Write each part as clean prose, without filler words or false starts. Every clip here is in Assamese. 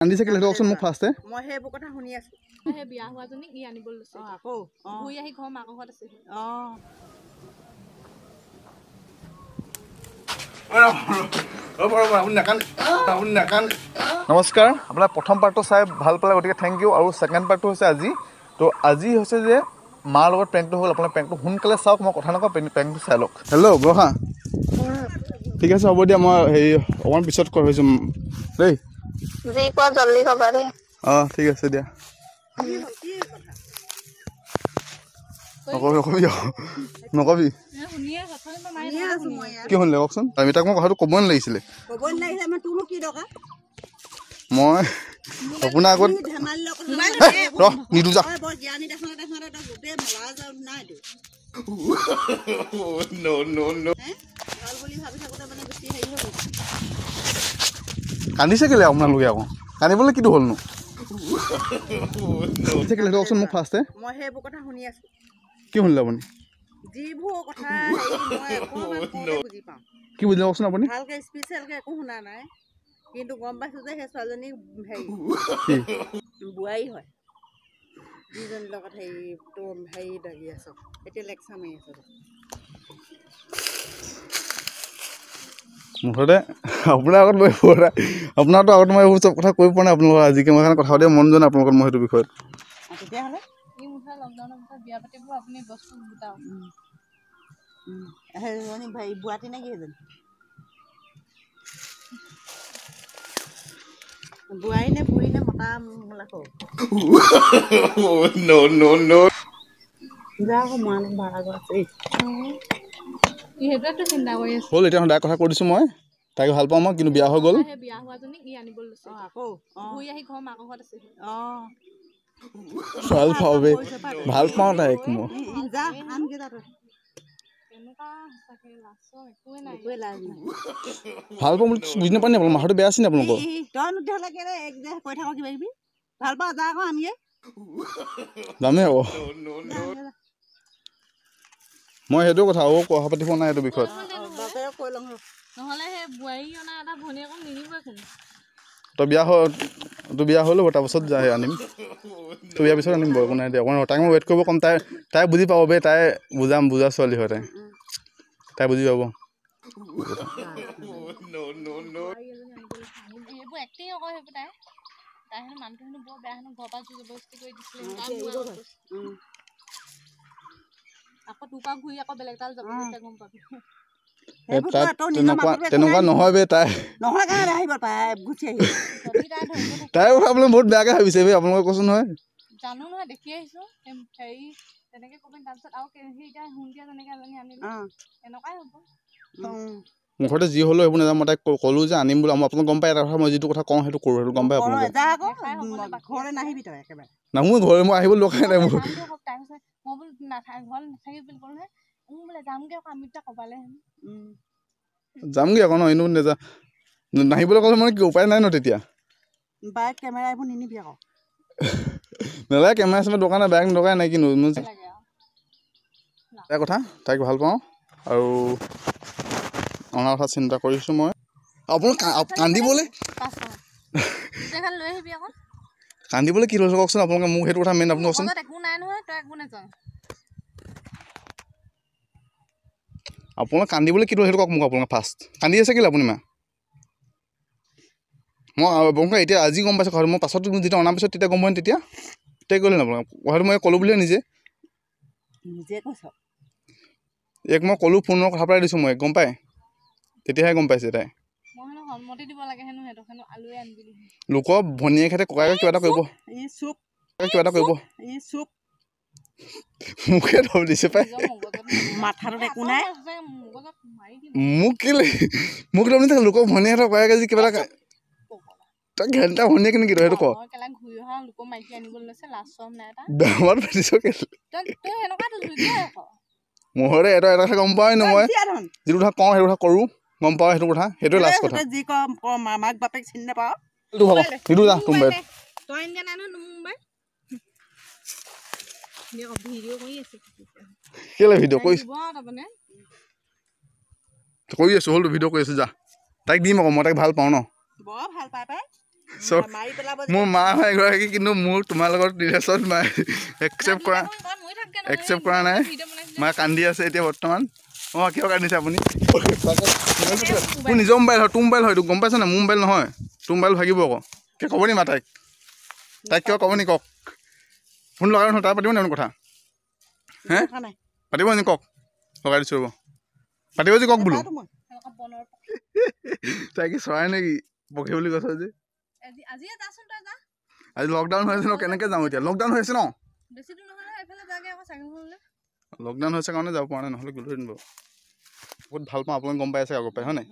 কান্দিছে কেলে কওকচোন মোক ফাৰ্ষ্টে মই সেইবোৰ কথা শুনি আছো সেই বিয়া হোৱাজনীক ই আনিব লৈছে আকৌ ঘূৰি আহি ঘৰ মাকৰ ঘৰত আছে নমস্কাৰ আপোনাৰ প্ৰথম পাৰ্টটো চাই ভাল পালে গতিকে থেংক ইউ আৰু ছেকেণ্ড পাৰ্টটো হৈছে আজি তো আজি হৈছে যে মাৰ লগত প্ৰেংকটো হ'ল আপোনাৰ প্ৰেংকটো সোনকালে চাওক মই কথা নকওঁ প্ৰেংকটো চাই লওক হেল্ল' বৰষা ঠিক আছে হ'ব দিয়া মই হেৰি অকণমান পিছত হৈছোঁ দেই জলদি কবা দেই অঁ ঠিক আছে দিয়া নকবি কি শুনিলে কওকচোন আমি তাক মই কথাটো ক'বই নালাগিছিলে মই আপোনাৰ আগত ৰহ নিদো যা কান্দিছে কেলে আপোনালোকে আকৌ কান্দিবলৈ কিটো হ'লনো কেলে কওকচোন মোক ফাৰ্ষ্টে মই সেইবোৰ কথা শুনি আছো কি শুনিলে আপুনি যিবোৰ কথা মই বুজি পাওঁ কি বুজি কওকচোন আপুনি ভালকে স্পেচিয়েলকে একো শুনা নাই কিন্তু গম পাইছো যে সেই ছোৱালীজনী হেৰি বোৱাৰী হয় যিজনীৰ লগত হেৰি লাগি আছ এতিয়া লেকচাৰ মাৰি আছ মুঠতে আপোনাৰ আগত মই আপোনাৰতো আগত মই এইবোৰ চব কথা কৈ পোৱা নাই আপোনালোকৰ আজিকে মই কাৰণে কথা পাতিব মন যোৱা নাই আপোনালোকৰ মই সেইটো বিষয়ত তেতিয়াহ'লে লকডাউনৰ পিছত বিয়া পাতিব আপুনি বস্তু গোটাওক বুৱাটি নে কি সেইজনী বোৱাৰী নে বুঢ়ী নে মতা লাখো যা আকৌ মানুহ ভাড়া ঘৰ আছে সেইটোৱেতো চিন্তা কৰি আছে হ'ল এতিয়া ডাইৰেক্ট কথা কৈ দিছোঁ মই তাইক ভাল পাওঁ মই কিন্তু বিয়া হৈ গ'ল সেই বিয়া হোৱাজনীক ই আনিব লৈছে আকৌ ঘূৰি আহি ঘৰ মাকৰ ঘৰত আছে ভাল পাওঁ বে ভাল পাওঁ তাইক মই যা আনকে যা তই এনেকুৱা সঁচাকে লাষ্টৰ একোৱে নাই ভাল পাওঁ বুলি বুজি নাপায় নি আপোনালোকৰ মাথাটো বেয়া আছে নি আপোনালোকৰ তই নুঠিলে কেলে এক যে কৈ থাক কিবা কিবি ভাল পাওঁ যা আকৌ আনকে যামেই আকৌ মই সেইটো কথা আৰু কথা পাতিব নাই এইটো বিষয়ত কৈ লওঁ নহ'লে সেই বোৱাৰী অনা এটা ভনীয়েকক নিনিবই কোনো তই বিয়া হৈ ল'ব তাৰপাছত যায় আনিম তই বিয়াৰ পিছত আনিম বাৰু একো নাই দিয়া অকণ তাইক মই ৱেইট কৰিব ক'ম তাই বুজি পাব বে তাই বুজা ছোৱালী হয় তাই বুজি পাব সেইবোৰ এক্টিং আকৌ সেইবোৰ তাই হেনো মানুহটো হেনো বৰ বেয়া হেনো ঘৰৰ পৰা জবৰদস্তি কৰি দিছিলে আকৌ তোৰ পৰা ঘূৰি আকৌ বেলেগ এটাল যাব যেতিয়া গম পাবি তেনেকুৱা নহয় বে তাই নহয় কাৰণে আহিব তাই গুচি আহিব তাই কথা আপোনালোকে বহুত বেয়াকৈ ভাবিছে বে আপোনালোকে কৈছোঁ নহয় জানো নহয় দেখি আহিছো হেৰি তেনেকে ক'ব তাৰপিছত আৰু সেই এতিয়া শুনতিয়া যেনেকে এজনী আনিলো এনেকুৱাই হ'ব মুঠতে যি হ'লেও সেইবোৰ নাযাওঁ মই তাইক ক'লোঁ যে আনিম বুলি মই আপোনাক গম পাই এটা কথা মই যিটো কথা কওঁ সেইটো কৰোঁ সেইটো গম পাই আপোনালোকে ঘৰলৈ নাহিবি তই একেবাৰে নাহোঁ ঘৰলৈ মই আহিব দৰকাৰ নাই মোৰ মই বোলো ঘৰত নাথাকিবি বুলি ক'লো নহয় বোলে যামগৈ আকৌ আমি দুটা ক'বালে যামগৈ আকৌ ন এনেও নাহিবলৈ ক'লে মানে কি উপায় নাই ন তেতিয়া বাইক কেমেৰা এইবোৰ নিনিবি আকৌ নালাগে কেমেৰা চেমেৰা দৰকাৰ নাই বাইক দৰকাৰ নাই কিনো তাইৰ কথা তাইক ভাল পাওঁ আৰু অনাৰ কথা চিন্তা কৰিছোঁ মই আপোনাক কান্দিবলৈ লৈ আহিবি আকৌ কান্দিবলৈ কি লৈছে কওকচোন আপোনালোকে মোক সেইটো কথা মেইন আপুনি কওকচোন একো নাই নহয় তই একো নাজান আপোনাক কান্দিবলৈ কি লৈছে সেইটো কওক মোক আপোনালোকে ফাৰ্ষ্ট কান্দি আছে কেলৈ আপুনি মা মই আপোনালোকে এতিয়া আজি গম পাইছোঁ কথাটো মই পাছত যেতিয়া অনাৰ পিছত তেতিয়া গম পাম তেতিয়া ক'লে আপোনালোকে কথাটো মই ক'লোঁ বুলিয়ে নিজে কৈছ এক মই ক'লোঁ ফোনৰ কথা পৰাই দিছোঁ মই গম পাই তেতিয়াহে গম পাইছে তাই সন্মতি দিব লাগে হেনো সিহঁতক হেনো আলুৱে আনিবি লোকৰ ভনীয়েকহঁতে ককায়েকে কিবা এটা কৰিব মোকে ধৰ দিছে পাই মাথাটোত একো নাই মোক কেলে মোক ধৰ নিছে লোকৰ ভনীয়েকহঁতৰ ককায়েকে যি কিবা এটা তই ঘেণ্টা ভনীয়েক নেকি তই সেইটো ক বেমাৰত পাতিছ কেলে মোহৰে এটা কথা গম পাওঁ ন মই যিটো কথা কওঁ সেইটো কথা কৰোঁ গম পাওঁ সেইটো কথা সেইটোৱে লাষ্ট কথা যি ক মাক বাপেক চিনি নাপাওঁ কেলে ভিডিঅ' কৰি আছোঁ হ'লতো ভিডিঅ' কৰি আছোঁ যা তাইক দিম আকৌ মই তাইক ভাল পাওঁ ন বৰ ভাল পাই মাৰি পেলাব যে। মোৰ মা হয় এগৰাকী, কিন্তু মোৰ তোমাৰ লগত ৰিলেশ্যন নাই, একচেপ্ট কৰা নাই। মা কান্দি আছে এতিয়া বৰ্তমান। অঁ কিয় কান্দিছে আপুনি? মোৰ নিজৰ মোবাইল হয়, তোৰ মোবাইল হয়, গম পাইছ নাই? মোৰ মোবাইল নহয়, তোৰ মোবাইল ভাগিব আকৌ। কিয় ক'ব নি মা তাইক কিয় ক'ব নি? কওক, ফোন লগাই নহয়, তাই পাতিব নি কথা? হে পাতিব নি? কওক, লগাই দিছোঁ ৰ'ব। পাতিব যে কওক বোলো। তাই কি চৰাই নেকি? পক্ষী বুলি কৈছ যে। আজি লকডাউন হৈ আছে ন, কেনেকৈ যাওঁ এতিয়া? লকডাউন হৈ আছে ন, লকডাউন হৈছে কাৰণে যাব পৰা নাই, নহ'লে গ'লোহেঁতেন বাৰু। বহুত ভাল পাওঁ, আপোনালোকে গম পাই আছে আগৰ পৰাই, হয় নাই?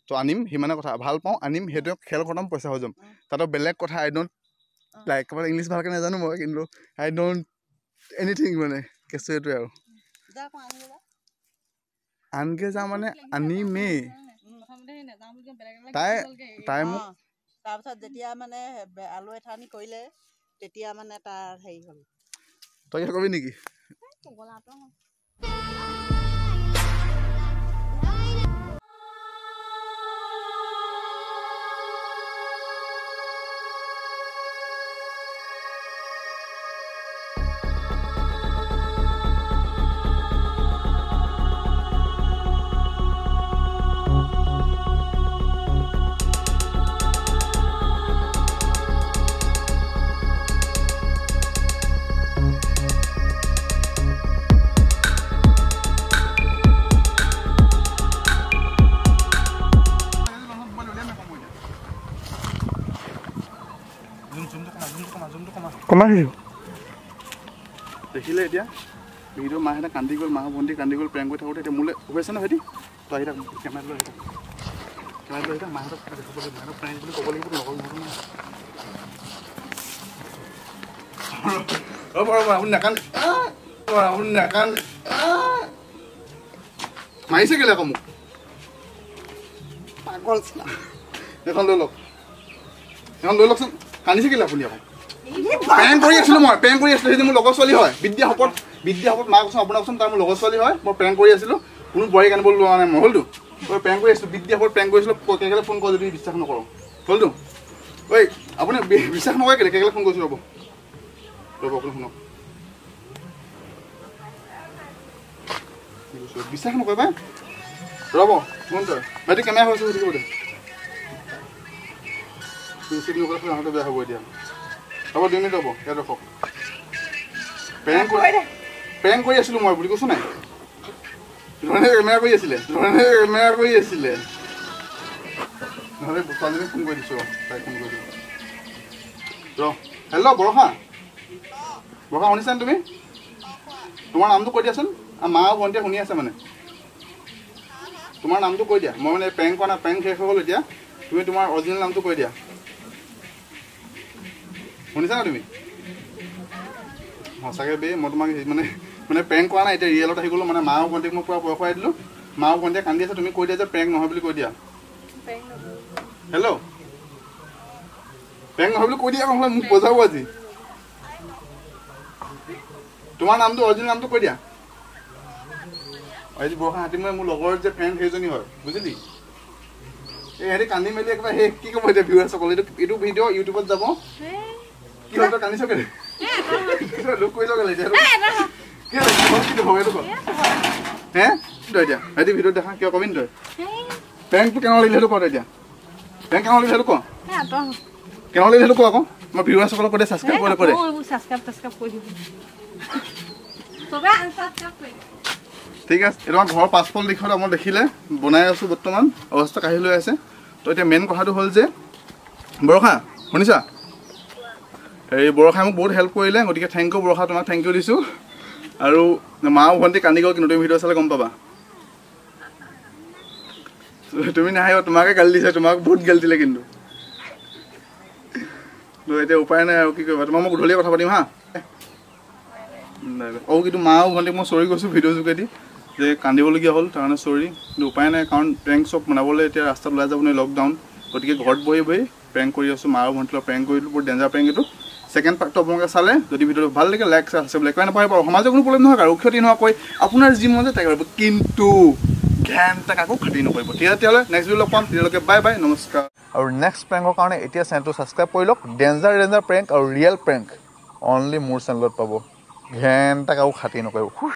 তো আনিম, সিমানে কথা। ভাল পাওঁ, আনিম, সেইটোৱে খেল খতম, পইচা হৈ যাম। তাতো বেলেগ কথা, আই ডোণ্ট লাইক, একেবাৰে ইংলিছ ভালকৈ নাজানো মই, কিন্তু আই ডোণ্ট এনিথিং মানে, কেছটো এইটোৱে আৰু। আনকৈ যাওঁ মানে আনিমেই। তাই মোক তাৰপিছত যেতিয়া মানে আলু এঠানি কৰিলে, তেতিয়া মানে তাৰ হেৰি হ'ল। তই কিবা কবি নেকি? কমাই দিছোঁ। দেখিলে এতিয়া ভিডিঅ' মাহঁতে কান্দি গ'ল, মাহ ভণ্টি কান্দি গ'ল, প্ৰেংক কৰি থাকোঁতে। এতিয়া মোলৈ হৈছে ন ভাইটি? তই আহি থাক, কেমেৰাটো লৈ আহি থাক, কেমেৰাটো লৈ আহি থাক। মাহঁতক দেখাব লাগিব, মাহঁতক প্ৰেংক বুলি ক'ব লাগিব, লগৰ নহ'ব নহয়। ৰ'ব আপুনি নাকান্দে, আপুনি নাকান্দে। মাৰিছে কেলৈ আকৌ মোক? পাগল এখন লৈ লওক, এখন লৈ লওকচোন। কান্দিছে কেলৈ আপুনি আকৌ? প্ৰেংক কৰি আছিলোঁ মই, প্ৰেংক কৰি আছিলোঁ। সেইটো মোৰ লগৰ ছোৱালী হয়, বিদ্যা শপত মা কৈছোঁ, আপোনাৰ কৈছোঁ, তাৰ মোৰ লগৰ ছোৱালী হয়। মই প্ৰেংক কৰি আছিলোঁ, কোনো বোৱাৰী কান্দিব লোৱা নাই মই। হ'লতো মই প্ৰেংক কৰি আছিলোঁ, বিদ্যা শপত প্ৰেংক কৰিছিলোঁ। কেকেলে ফোন কৰোঁ যদি বিশ্বাস নকৰোঁ, হ'লতো। ঐ আপুনি বিশ্বাস নকৰে কেলৈ? কেকেলে ফোন কৰিছোঁ, ৰ'ব আপুনি শুনক। বিশ্বাস নকৰে পাই, ৰ'ব শুন। তই ভাইটি কেমেৰা হৈছে সুধিব দে, আহোঁতে বেয়া হ'ব এতিয়া। হ'ব 2 মিনিট হ'ব, ইয়াত ৰখক। প্ৰেংক কৰি আছিলোঁ মই বুলি কৈছোঁ নাই? ধৰণে কেমেৰা কৰি আছিলে, নহ'লে ছোৱালীজনীক ফোন কৰি দিছোঁ। তাইক ফোন কৰি দিছোঁ। হেল্ল' বৰষা, শুনিছানে তুমি? তোমাৰ নামটো কৈ দিয়াচোন। মা আৰু ভণ্টিয়ে শুনি আছে মানে। তোমাৰ নামটো কৈ দিয়া। মই মানে প্ৰেংক কৰা নাই, প্ৰেংক শেষ হৈ গ'ল এতিয়া। তুমি তোমাৰ অৰিজিনেল নামটো কৈ দিয়া। শুনিছা না তুমি? সঁচাকৈ বে, মই তোমাক মানে প্ৰেংক কৰা নাই, এতিয়া ৰিয়েলত আহি গ'লোঁ। মানে মা আৰু ভণ্টিক মই পূৰা ভয় খুৱাই দিলোঁ। মা আৰু ভণ্টিয়ে কান্দি আছে, তুমি কৈ দিয়া যে প্ৰেংক নহয় বুলি কৈ দিয়া। হেল্ল', প্ৰেংক নহয় বুলি কৈ দিয়া, নহ'লে মোক বজাব আজি। তোমাৰ নামটো, অৰিজিনেল নামটো কৈ দিয়া। আজি বৰষা হাতী মোৰ লগৰ যে ফ্ৰেণ্ড সেইজনী হয়, বুজিলি? এই সিহঁতি কান্দি মেলি একেবাৰে সেই কি ক'ব এতিয়া ভিউৱাৰ্ছসকল। এইটো ভিডিঅ' ইউটিউবত যাব। কি হ'ল তই কান্দিছ কেলৈ? লোক কৰিছ কেলৈ এতিয়া? কি হ'ব এইটো কল? হে তই এতিয়া সিহঁতি ভিডিঅ'ত দেখা কিয় কবি নি তই? প্ৰেংকটো কেনেকুৱা লাগিলে সেইটো ক তই এতিয়া। প্ৰেংক কেনেকুৱা লাগিলে সেইটো ক। কেনেকুৱা লাগিলে সেইটো ক আকৌ। মই ভিউৱাৰ্ছসকলক কৈ দে ছাবস্ক্ৰাইব কৰে। ঠিক আছে, এইটো আমাৰ ঘৰৰ পাছফল দিশত আমাৰ দেখিলে বনাই আছোঁ বৰ্তমান, অৱস্থা কাঢ়ি লৈ আছে। তো এতিয়া মেইন কথাটো হ'ল যে বৰষা শুনিছা? এই বৰষাই মোক বহুত হেল্প কৰিলে, গতিকে থেংক ইউ বৰষা, তোমাক থেংক ইউ দিছোঁ। আৰু মা আৰু ভণ্টি কান্দি গ'ল, কিন্তু তুমি ভিডিঅ' চালে গম পাবা। তুমি নাহিব, তোমাকে গালি দিছে, তোমাক বহুত গালি দিলে কিন্তু। এতিয়া উপায় নাই আৰু কি কৰিবা। তোমাক মই গধূলিয়ে কথা পাতিম হা। কিন্তু মা আৰু ভণ্টিক মই চৰি কৈছোঁ ভিডিঅ' যোগেদি যে কান্দিবলগীয়া হ'ল, তাৰ কাৰণে চৰি। কিন্তু উপায় নাই, কাৰণ প্ৰেংক চব বনাবলৈ এতিয়া ৰাস্তাত ওলাই যাব নোৱাৰি, লকডাউন। গতিকে ঘৰত বহি প্ৰেংক কৰি আছোঁ। মা আৰু ভণ্টিৰ লগত প্ৰেংক কৰিলোঁ, বহুত ডেঞ্জাৰ প্ৰেংক এইটো। ছেকেণ্ড পাৰ্টটো আপোনালোকে চালে যদি ভিডিঅ'টো ভাল লাগে লাইক আছে বোলে একোৱে নাপাহৰিব। সমাজৰ কোনো প্ৰব্লেম নহয়, কাৰো ক্ষতি নোহোৱাকৈ আপোনাৰ যি মন যায় তাকে কৰিব। কিন্তু ঘেণ্টা কাকো খাতি নকৰিব তেতিয়াহ'লে নেক্সট ভিডিঅ' লগ পাম তেতিয়ালৈকে বাই বাই নমস্কাৰ আৰু নেক্সট প্ৰেংকৰ কাৰণে এতিয়া চেনেলটো ছাবস্ক্ৰাইব কৰি লওক ডেঞ্জাৰ প্ৰেংক আৰু ৰিয়েল প্ৰেংক অনলি মোৰ চেনেলত পাব ঘেণ্টা কাকো খাতি নকৰিব